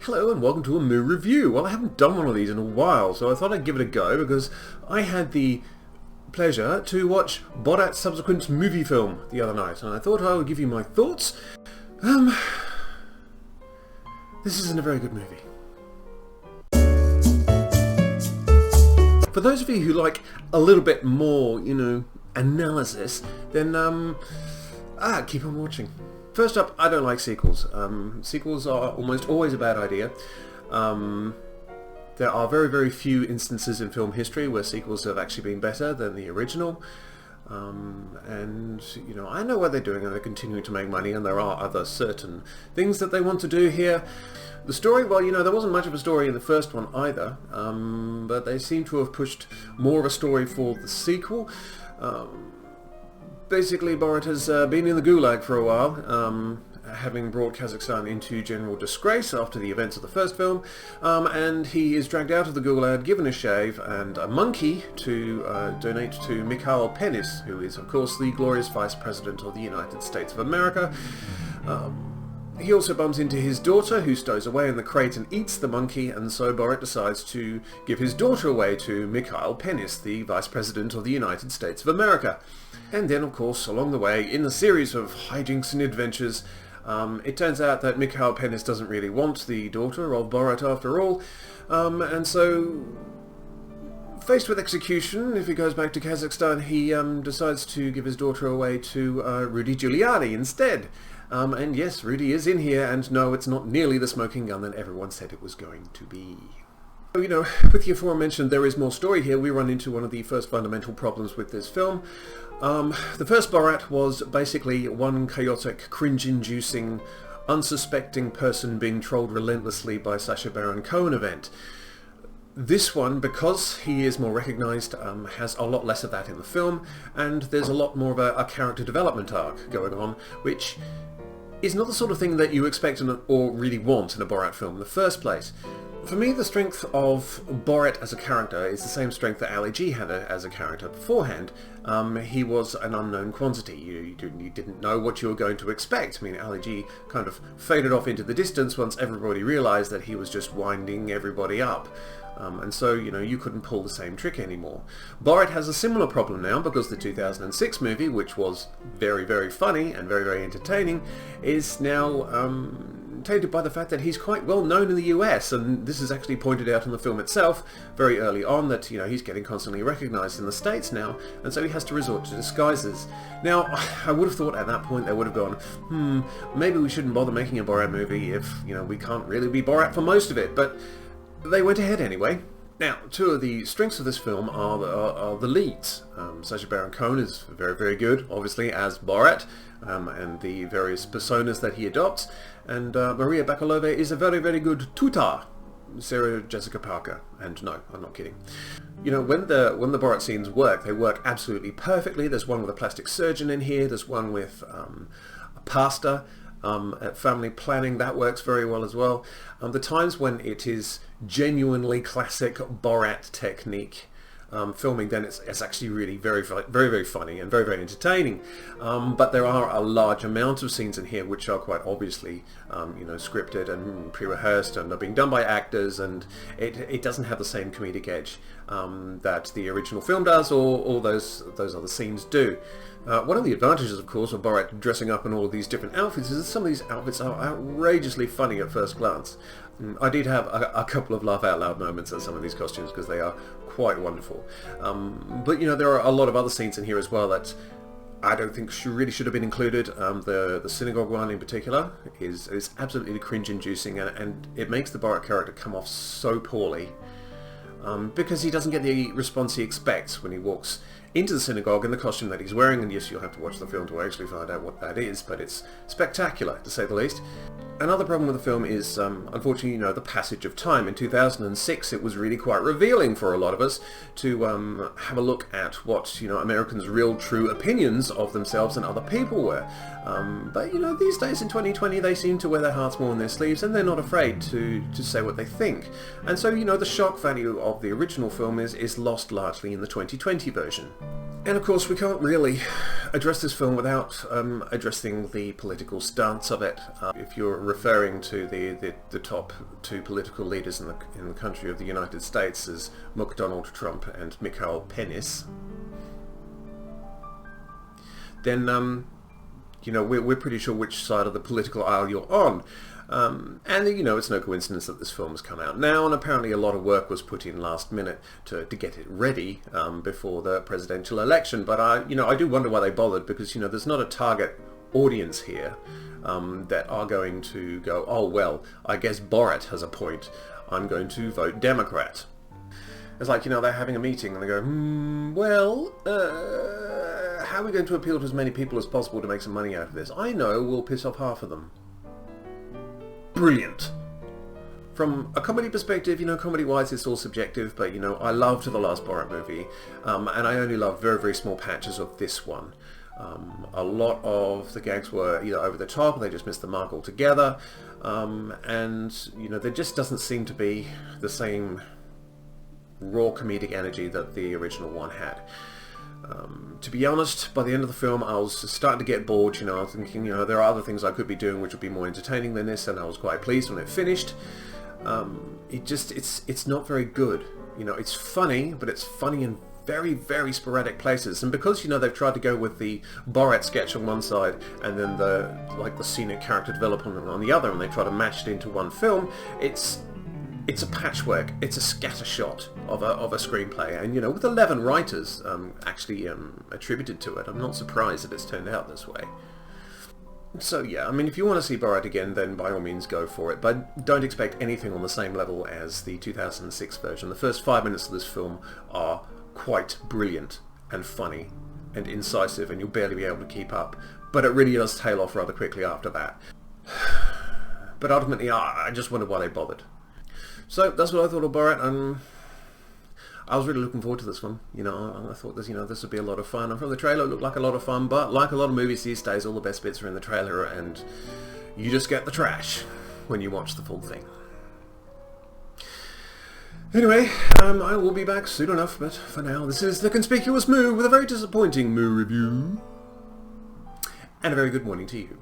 Hello and welcome to a movie review. Well, I haven't done one of these in a while, so I thought I'd give it a go because I had the pleasure to watch Borat's subsequent movie film the other night, and I thought I would give you my thoughts. This isn't a very good movie. For those of you who like a little bit more, analysis, then keep on watching. First up, I don't like sequels. Sequels are almost always a bad idea. There are very, very few instances in film history where sequels have actually been better than the original. And, I know what they're doing and they're continuing to make money, and there are other certain things that they want to do here. The story, well, there wasn't much of a story in the first one either, but they seem to have pushed more of a story for the sequel. Basically, Borat has been in the Gulag for a while, having brought Kazakhstan into general disgrace after the events of the first film, and he is dragged out of the Gulag, given a shave and a monkey to donate to Mikhail Penis, who is, of course, the glorious Vice President of the United States of America. He also bumps into his daughter, who stows away in the crate and eats the monkey, and so Borat decides to give his daughter away to Mikhail Penis, the Vice President of the United States of America. And then, of course, along the way, in a series of hijinks and adventures, it turns out that Mikhail Penis doesn't really want the daughter of Borat after all, and so, faced with execution, if he goes back to Kazakhstan, he decides to give his daughter away to Rudy Giuliani instead. And yes, Rudy is in here, and no, it's not nearly the smoking gun that everyone said it was going to be. With the aforementioned, there is more story here. We run into one of the first fundamental problems with this film. The first Borat was basically one chaotic, cringe-inducing, unsuspecting person being trolled relentlessly by Sacha Baron Cohen event. This one, because he is more recognised, has a lot less of that in the film, and there's a lot more of a character development arc going on, which is not the sort of thing that you expect or really want in a Borat film in the first place. For me, the strength of Borat as a character is the same strength that Ali G had as a character beforehand. He was an unknown quantity. You didn't know what you were going to expect. I mean, Ali G kind of faded off into the distance once everybody realised that he was just winding everybody up. And so, you couldn't pull the same trick anymore. Borat has a similar problem now because the 2006 movie, which was very, very funny and very, very entertaining, is now tainted by the fact that he's quite well known in the US, and this is actually pointed out in the film itself very early on that, he's getting constantly recognised in the States now, and so he has to resort to disguises. Now, I would have thought at that point they would have gone, maybe we shouldn't bother making a Borat movie if, we can't really be Borat for most of it, but they went ahead anyway. Now, two of the strengths of this film are the leads. Sacha Baron Cohen is very, very good, obviously, as Borat, and the various personas that he adopts, and Maria Bakalova is a very, very good Tutar, Sarah Jessica Parker, and no, I'm not kidding. When the Borat scenes work, they work absolutely perfectly. There's one with a plastic surgeon in here, there's one with a pastor, at family planning, that works very well as well. The times when it is genuinely classic Borat technique filming, then it's actually really very, very, very funny and very, very entertaining. But there are a large amount of scenes in here which are quite obviously, scripted and pre-rehearsed and are being done by actors, and it doesn't have the same comedic edge that the original film does, or those other scenes do. One of the advantages, of course, of Borat dressing up in all of these different outfits is that some of these outfits are outrageously funny at first glance. I did have a couple of laugh-out-loud moments at some of these costumes because they are quite wonderful. But, there are a lot of other scenes in here as well that I don't think really should have been included. The synagogue one in particular is absolutely cringe-inducing, and it makes the Borat character come off so poorly. Because he doesn't get the response he expects when he walks into the synagogue in the costume that he's wearing, and yes, you'll have to watch the film to actually find out what that is, but it's spectacular, to say the least. Another problem with the film is, unfortunately, the passage of time. In 2006, it was really quite revealing for a lot of us to have a look at what, Americans' real, true opinions of themselves and other people were. But, these days in 2020, they seem to wear their hearts more on their sleeves, and they're not afraid to say what they think. And so, the shock value of the original film is lost largely in the 2020 version. And of course, we can't really address this film without addressing the political stance of it. If you're referring to the top two political leaders in the country of the United States as Donald Trump and Mikhail Penis, then you know, we're pretty sure which side of the political aisle you're on. And you know, it's no coincidence that this film has come out now, and apparently a lot of work was put in last minute to get it ready before the presidential election. But I do wonder why they bothered, because you know, there's not a target audience here that are going to go, oh well, I guess Borat has a point, I'm going to vote Democrat. It's like, you know, they're having a meeting and they go, well, how are we going to appeal to as many people as possible to make some money out of this? I know, we'll piss off half of them. Brilliant. From a comedy perspective, you know, comedy-wise it's all subjective, but you know, I loved the last Borat movie, and I only loved very, very small patches of this one. A lot of the gags were either over the top or they just missed the mark altogether, and you know, there just doesn't seem to be the same raw comedic energy that the original one had. To be honest, by the end of the film I was starting to get bored. You know, I was thinking, you know, there are other things I could be doing which would be more entertaining than this, and I was quite pleased when it finished. It's not very good. You know, it's funny, but it's funny in very, very sporadic places, and because, you know, they've tried to go with the Borat sketch on one side and then the scenic character development on the other, and they try to mash it into one film, it's a patchwork, it's a scattershot of a screenplay, and you know, with 11 writers actually attributed to it, I'm not surprised that it's turned out this way. So yeah, I mean, if you want to see Borat again, then by all means go for it, but don't expect anything on the same level as the 2006 version. The first 5 minutes of this film are quite brilliant and funny and incisive, and you'll barely be able to keep up, but it really does tail off rather quickly after that. But ultimately, I just wondered why they bothered. So that's what I thought of Borat, and I was really looking forward to this one. You know, I thought this would be a lot of fun. And from the trailer, it looked like a lot of fun, but like a lot of movies these days, all the best bits are in the trailer, and you just get the trash when you watch the full thing. Anyway, I will be back soon enough, but for now, this is The Conspicuous Moo with a very disappointing Moo review. And a very good morning to you.